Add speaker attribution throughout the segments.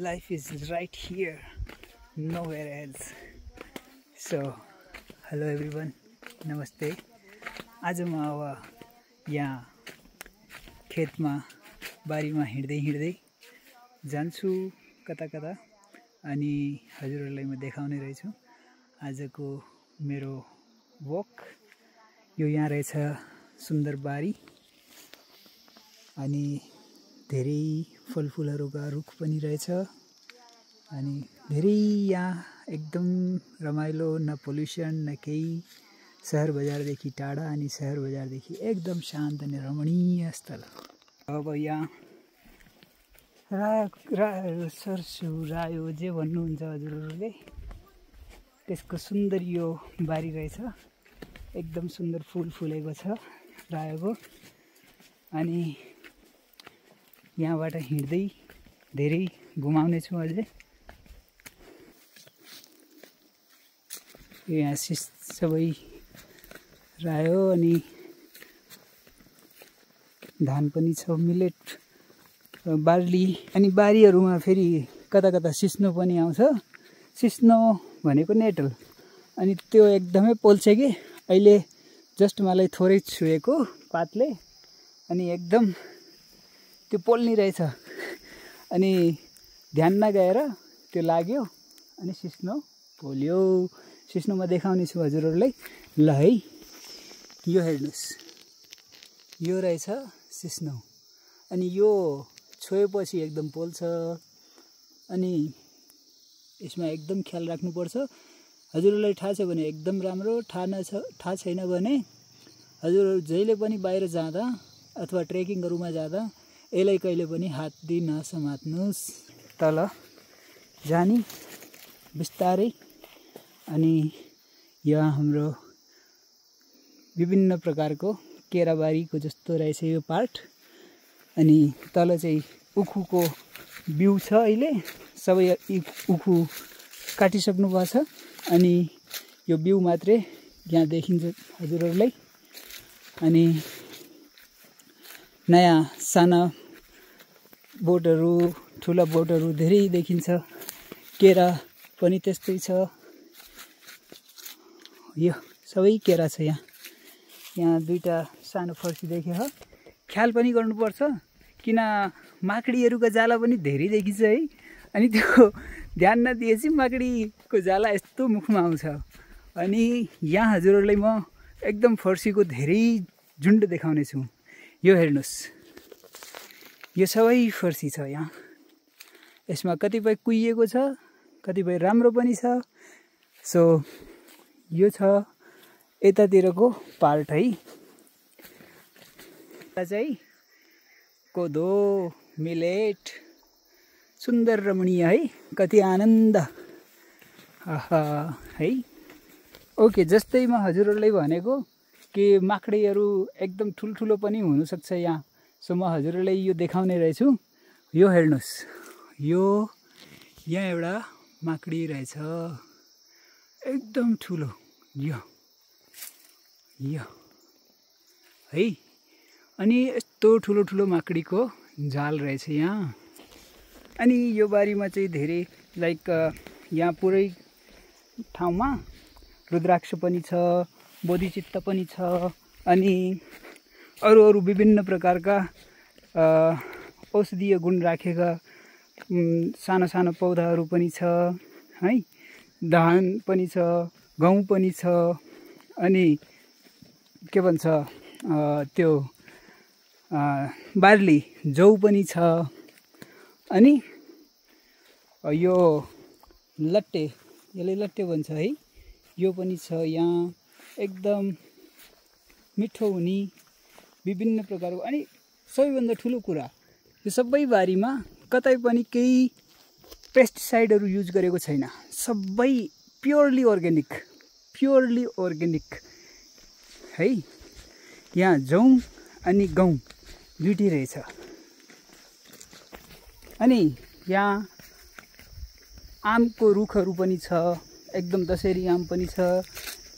Speaker 1: life is right here, nowhere else. So hello everyone, नमस्ते. आज म अब यहाँ खेतमा बारीमा हिँड्दै जान्छु कता कता अनि हजुरहरुलाई म देखाउने रहेछु आजको मेरो वक. यो यहाँ रहेछ सुन्दर बारी अनि धेरै फलफुलहरुका रुख पनि रहेछ अनि धेरै यहाँ एकदम रमाइलो, न पोल्युसन न केही. शहर बजारदेखि टाढा अनि शहर बजारदेखि एकदम शान्त अनि रमणीय स्थल. अब यहाँ रायो सर्सु रायो जे भन्नुहुन्छ हजुरहरुले त्यसको सुन्दर यो बारी रहेछ. एकदम सुन्दर फूल फुलेको छ रायोको. अनि यहाँबाट हिँड्दै धेरै घुमाउने छु अझै. यहाँ सबै रायो अनि धान पनि छ, मिलेट, बार्ली अनि बारीहरुमा फेरि कता कता सिस्नो पनि आउँछ. सिस्नो भनेको नेटल अनि त्यो एकदमै पोल्छ कि अहिले जस्ट मलाई थोरै छुएको पातले अनि एकदम त्यो पोल्नी रहेछ अनि ध्यान नगएर त्यो लाग्यो अनि सिस्नो पोल्यो. सिस्नो म देखाउने छु हजुरहरुलाई. ल है, यो हेर्नुस्, यो रहेछ सिस्नो अनि यो छोएपछि एकदम पोल्छ अनि यसमा एकदम ख्याल राख्नुपर्छ. हजुरहरुलाई थाहा छ भने एकदम राम्रो, थाहा छैन भने हजुरहरु जहिले पनि बाहिर जाँदा अथवा ट्रेकिङहरुमा जाँदा यसलाई कहिले पनि हात दिइ नसमात्नुस्. तल जानी बिस्तारै. अनि यहाँ हाम्रो विभिन्न प्रकारको केराबारीको जस्तो रहेछ यो पार्ट. अनि तल चाहिँ उखुको बिउ छ. अहिले सबै उखु काटिसक्नु भएको छ अनि यो बिउ मात्रै यहाँ देखिन्छ हजुरहरुलाई. अनि नयाँ साना बोटहरु, ठुला बोटहरु धेरै देखिन्छ. केरा पनि त्यस्तै छ. यो सबै केरा छ यहाँ. यहाँ दुईटा सानो फर्सी देखेछ. ख्याल पनि गर्नुपर्छ किन माकडीहरुको जाला पनि धेरै देखिन्छ है. अनि त्यो ध्यान नदिएपछि माकडीको जाला यस्तो मुखमा आउँछ. अनि यहाँ हजुरहरुलाई म एकदम फर्सीको धेरै झुन्ड देखाउने छु. यो हेर्नुस्, यो सबै फर्सी छ यहाँ. यसमा कतिपय कुहिएको छ, कतिपय राम्रो पनि छ. सो यो छ यतातिरको पार्ट है. चाहिँ कोदो, मिलेट, सुन्दर रमणीय है. कति आनन्द. आहा है. ओके, जस्तै म हजुरहरुलाई भनेको कि माकडीहरु एकदम ठुलठुलो पनि हुन सक्छ यहाँ. सो म हजुरहरुलाई यो देखाउने रहेछु. यो हेर्नुस्, यो यहाँ एउटा माकडी रहेछ एकदम ठुलो. यो है. अनि यस्तो ठुलो माकडीको जाल रहेछ यहाँ. अनि यो बारीमा चाहिँ धेरै लाइक यहाँ पुरै ठाउँमा रुद्राक्ष पनि छ, बोधिचित्त पनि छ अनि अरू विभिन्न प्रकारका औषधीय गुण राखेका सानो पौधाहरू पनि छ है. धान पनि छ, गहुँ पनि छ अनि के भन्छ त्यो बार्ली, जौ पनि छ. अनि यो लट्टे, यसले लट्टे भन्छ है, यो पनि छ यहाँ. एकदम मिठो हुने विभिन्न प्रकारको. अनि सबैभन्दा ठुलो कुरा, यो सबै बारीमा कतै पनि केही पेस्टिसाइडहरु युज गरेको छैन. सबै प्योरली अर्ग्यानिक है. यहाँ जौ अनि गहुँ दुईटै रहेछ. अनि यहाँ आमको रुखहरू पनि छ. एकदम दशहरी आम पनि छ.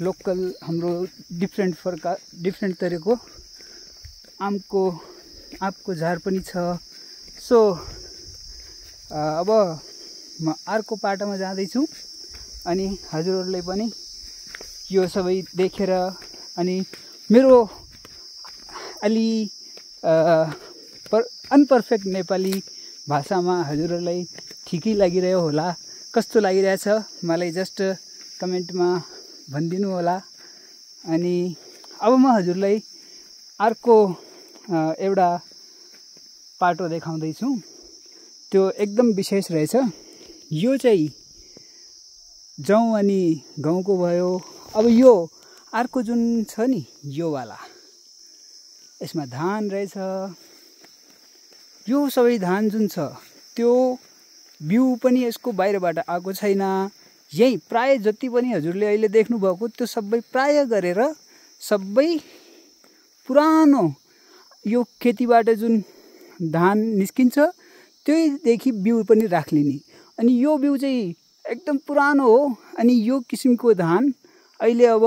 Speaker 1: लोकल हाम्रो डिफ्रेन्ट तरिकाको आँपको झार पनि छ. सो अब म अर्को पाटोमा जाँदैछु अनि हजुरहरूले पनि यो सबै देखेर अनि मेरो अलि अनपर्फेक्ट नेपाली भाषामा हजुरहरूलाई ठिकै लागिरह्यो होला, कस्तो लागिरहेछ मलाई जस्ट कमेन्टमा भनिदिनु होला। अनि अब म हजुरलाई अर्को एउटा पाटो देखाउँदैछु, त्यो एकदम विशेष रहेछ। यो चाहिँ जौँ अनि गहुँको भयो। अब यो अर्को जुन छ नि यो वाला, यसमा धान रहेछ। यो सबै धान जुन छ त्यो बिउ पनि यसको बाहिरबाट आएको छैन। यही प्राय जति पनि हजुरले अहिले देख्नुभएको त्यो सबै प्राय गरेर सबै पुरानो यो खेतीबाट जुन धान निस्किन्छ त्यहीदेखि बिउ पनि राख्लिने। अनि यो बिउ चाहिँ एकदम पुरानो हो। अनि यो किसिमको धान अहिले अब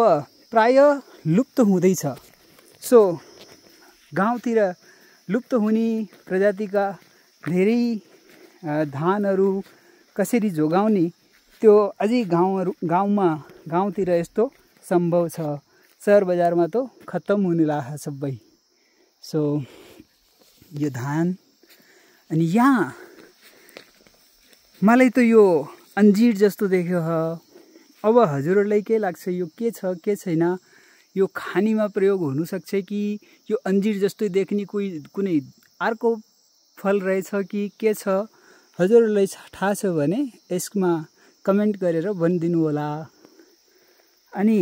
Speaker 1: प्राय लुप्त हुँदैछ। सो गाउँतिर लुप्त हुने प्रजातिका धेरै धानहरू कसरी जोगाउने त्यो अझै गाउँतिर यस्तो सम्भव छ। सहर बजारमा त खत्तम हुने लाग्छ सबै। सो यो धान अनि यहाँ मलाई त यो अन्जिर जस्तो देख्यो। अब हजुरहरूलाई के लाग्छ यो के छ के छैन, यो खानीमा प्रयोग हुनसक्छ कि यो अन्जिर जस्तै देख्ने कुनै अर्को फल रहेछ कि के छ, हजुरहरूलाई थाहा छ भने यसमा कमेन्ट गरेर भनिदिनु होला। अनि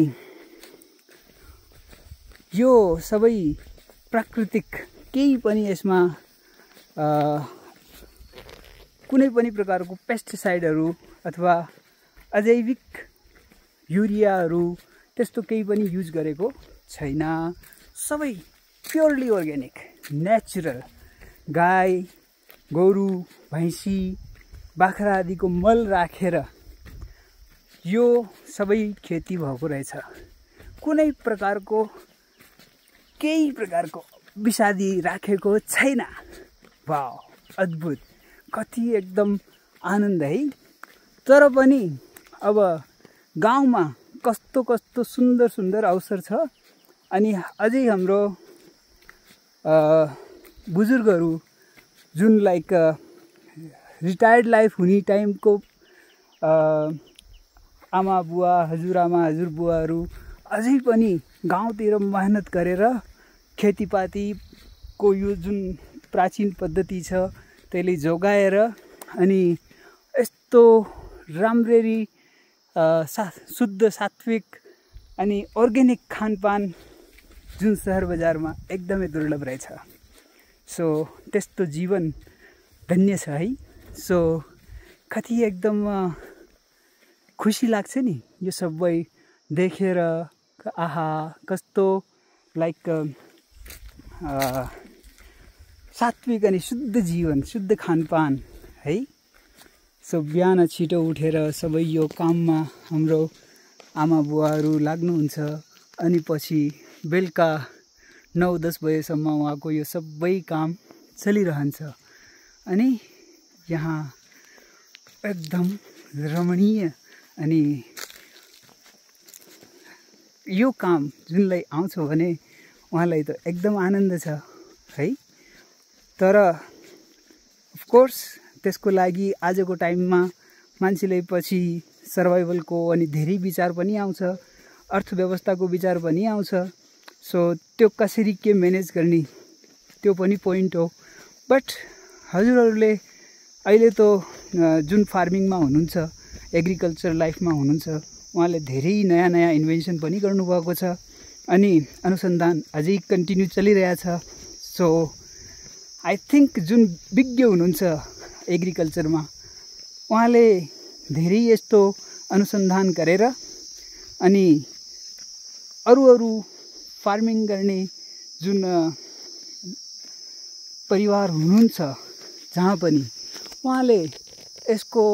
Speaker 1: यो सबै प्राकृतिक, केही पनि यसमा कुनै पनि प्रकारको पेस्टिसाइडहरू अथवा अजैविक युरियाहरू त्यस्तो केही पनि युज गरेको छैन। सबै प्योरली अर्ग्यानिक, नेचुरल, गाई गोरु भैँसी बाख्रा आदिको मल राखेर यो सबै खेती भएको रहेछ। कुनै प्रकारको केही प्रकारको विषादी राखेको छैन। वाउ, अद्भुत, कति एकदम आनन्द है। तर पनि अब गाउँमा कस्तो कस्तो सुन्दर सुन्दर अवसर छ। अनि अझै हाम्रो बुजुर्गहरू जुन लाइक रिटायर्ड लाइफ हुने टाइमको आमा बुवा, हजुरआमा हजुरबुवाहरू अझै पनि गाउँतिर मेहनत गरेर खेतीपातीको यो जुन प्राचीन पद्धति छ त्यसले जोगाएर अनि यस्तो राम्ररी शुद्ध सात्विक अनि अर्ग्यानिक खानपान जुन सहर बजारमा एकदमै दुर्लभ रहेछ। सो त्यस्तो जीवन धन्य छ है। सो कति एकदम खुसी लाग्छ नि यो सबै देखेर। आहा, कस्तो लाइक सात्विक अनि शुद्ध जीवन, शुद्ध खानपान है। सो बिहान छिटो उठेर सबै यो काममा हाम्रो आमा बुवाहरू लाग्नुहुन्छ अनि पछि बेलुका 9-10 बजेसम्म उहाँको यो सबै काम चलिरहन्छ। अनि यहाँ एकदम रमणीय अनि यो काम जुनलाई आउँछ भने उहाँलाई त एकदम आनन्द छ है। तर अफकोर्स त्यसको लागि आजको टाइममा मान्छेले पछि सर्भाइभलको अनि धेरै विचार पनि आउँछ, अर्थव्यवस्थाको विचार पनि आउँछ। सो त्यो कसरी के म्यानेज गर्ने त्यो पनि पोइन्ट हो। बट हजुरहरूले अहिले त जुन फार्मिङमा हुनुहुन्छ, एग्रिकल्चर लाइफमा हुनुहुन्छ, उहाँले धेरै नयाँ नयाँ इन्भेन्सन पनि गर्नुभएको छ अनि अनुसन्धान अझै कन्टिन्यू चलिरहेछ। सो आई थिङ्क जुन विज्ञ हुनुहुन्छ एग्रिकल्चरमा उहाँले धेरै यस्तो अनुसन्धान गरेर अनि अरू फार्मिङ गर्ने जुन परिवार हुनुहुन्छ जहाँ पनि उहाँले यसको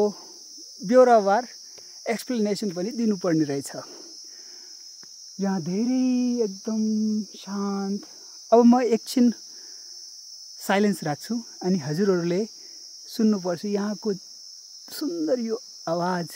Speaker 1: ब्यौरावार एक्सप्लेनेसन पनि दिनुपर्ने रहेछ। यहाँ धेरै एकदम शान्त। अब म एकछिन साइलेन्स राख्छु अनि हजुरहरूले सुन्नुपर्छ यहाँको सुन्दर यो आवाज।